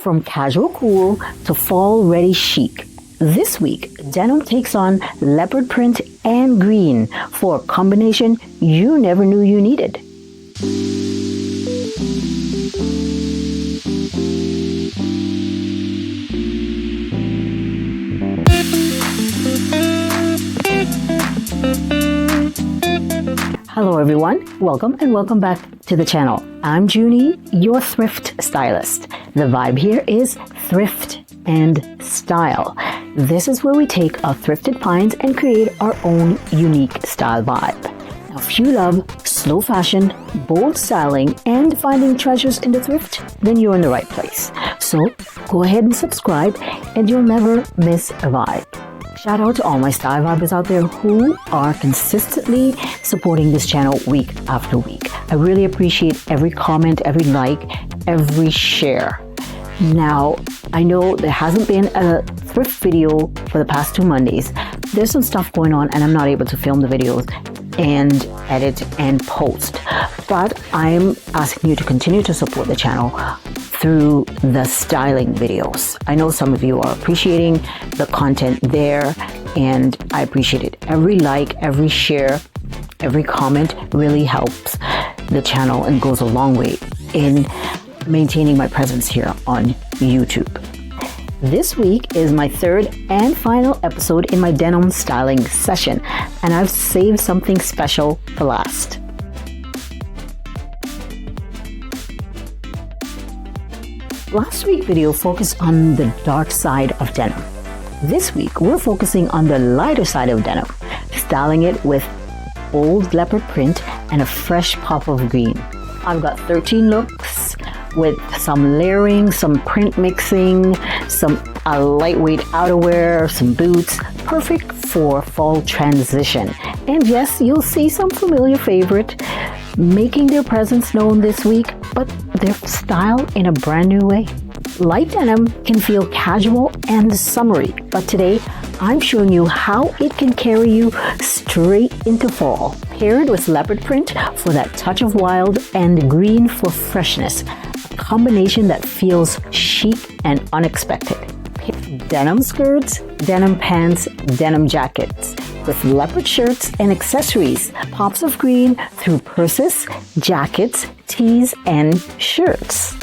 From casual cool to fall ready chic. This week, denim takes on leopard print and green for a combination you never knew you needed. Hello everyone, welcome back to the channel. I'm Junie, your thrift stylist. The vibe here is thrift and style. This is where we take our thrifted finds and create our own unique style vibe. Now, if you love slow fashion, bold styling, and finding treasures in the thrift, then you're in the right place. So go ahead and subscribe and you'll never miss a vibe. Shout out to all my style vibers out there who are consistently supporting this channel week after week. I really appreciate every comment, every like, every share. Now, I know there hasn't been a thrift video for the past 2 Mondays. There's some stuff going on and I'm not able to film the videos and edit and post. But I'm asking you to continue to support the channel through the styling videos. I know some of you are appreciating the content there and I appreciate it. Every like, every share, every comment really helps the channel and goes a long way in maintaining my presence here on YouTube. This week is my third and final episode in my denim styling session, and I've saved something special for last. Last week's video focused on the dark side of denim. This week, we're focusing on the lighter side of denim, styling it with bold leopard print and a fresh pop of green. I've got 13 looks with some layering, some print mixing, some lightweight outerwear, some boots, perfect for fall transition. And yes, you'll see some familiar favorite making their presence known this week, but their style in a brand new way. Light denim can feel casual and summery, but today I'm showing you how it can carry you straight into fall. Paired with leopard print for that touch of wild and green for freshness. A combination that feels chic and unexpected. Denim skirts, denim pants, denim jackets. With leopard shirts and accessories. Pops of green through purses, jackets, tees, and shirts.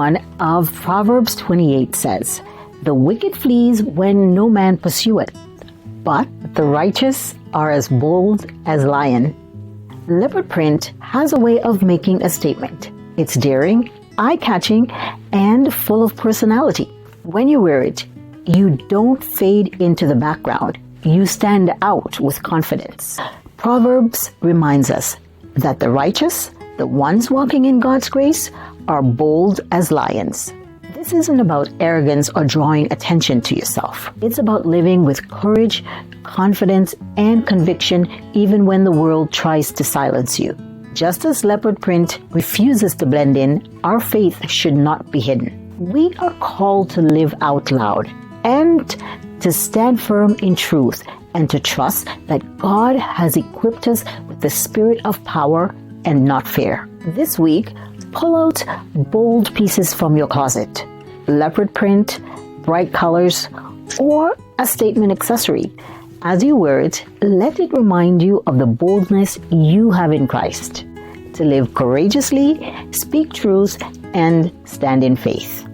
1 of Proverbs 28 says, "The wicked flees when no man pursueth, but the righteous are as bold as lion." Leopard print has a way of making a statement. It's daring, eye-catching, and full of personality. When you wear it, you don't fade into the background. You stand out with confidence. Proverbs reminds us that the righteous, the ones walking in God's grace, are bold as lions. This isn't about arrogance or drawing attention to yourself. It's about living with courage, confidence, and conviction even when the world tries to silence you. Just as leopard print refuses to blend in, our faith should not be hidden. We are called to live out loud and to stand firm in truth and to trust that God has equipped us with the spirit of power and not fear. This week, pull out bold pieces from your closet. Leopard print, bright colors, or a statement accessory. As you wear it, let it remind you of the boldness you have in Christ. To live courageously, speak truth, and stand in faith.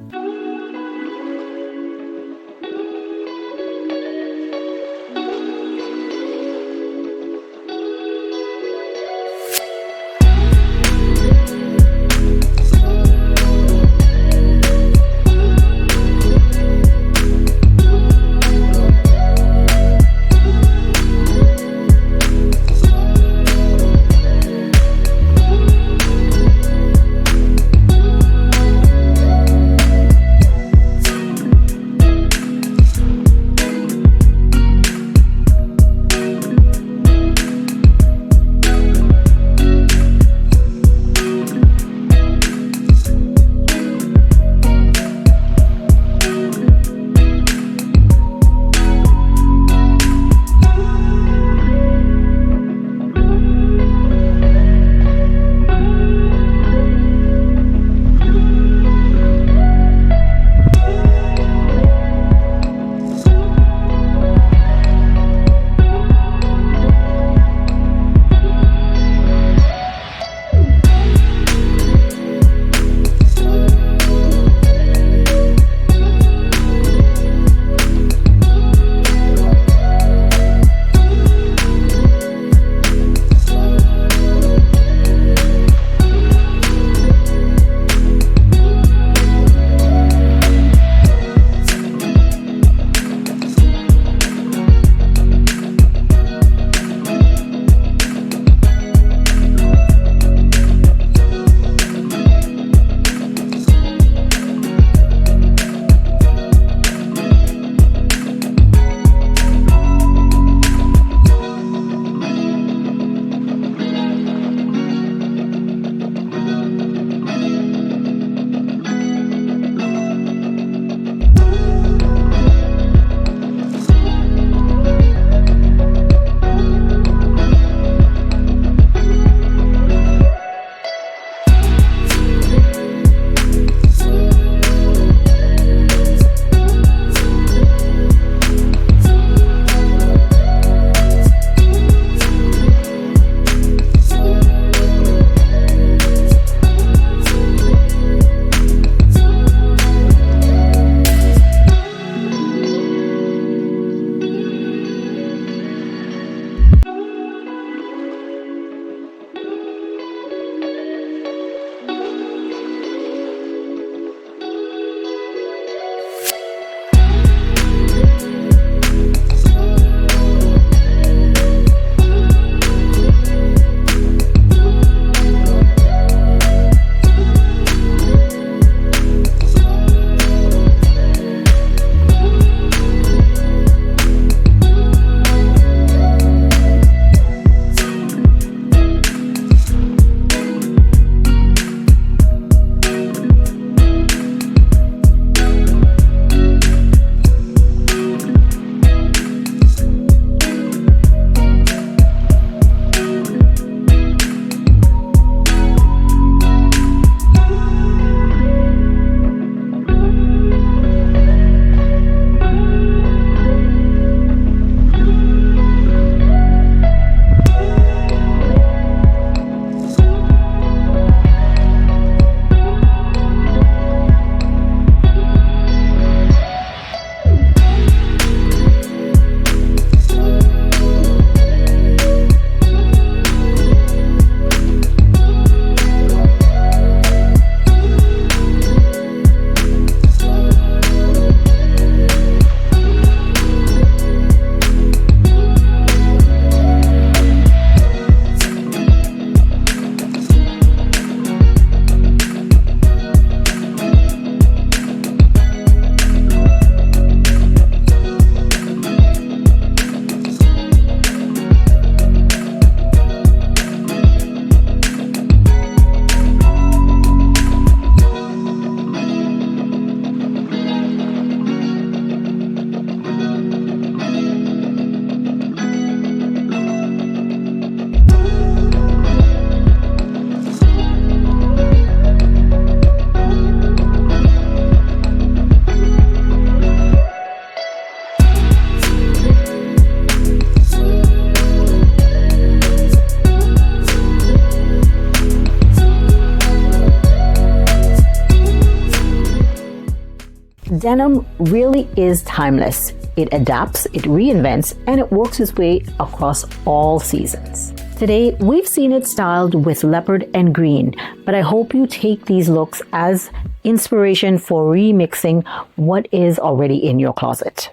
Denim really is timeless. It adapts, it reinvents, and it works its way across all seasons. Today, we've seen it styled with leopard and green, but I hope you take these looks as inspiration for remixing what is already in your closet.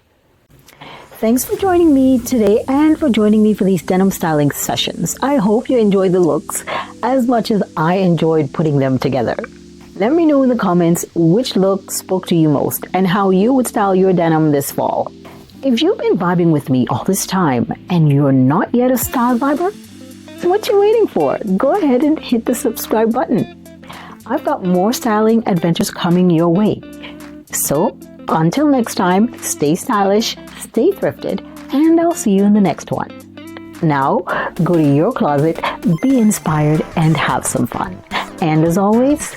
Thanks for joining me today and for joining me for these denim styling sessions. I hope you enjoyed the looks as much as I enjoyed putting them together. Let me know in the comments which look spoke to you most and how you would style your denim this fall. If you've been vibing with me all this time and you're not yet a style viber, what you waiting for? Go ahead and hit the subscribe button. I've got more styling adventures coming your way. So, until next time, stay stylish, stay thrifted, and I'll see you in the next one. Now, go to your closet, be inspired, and have some fun. And as always,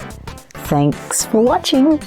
thanks for watching.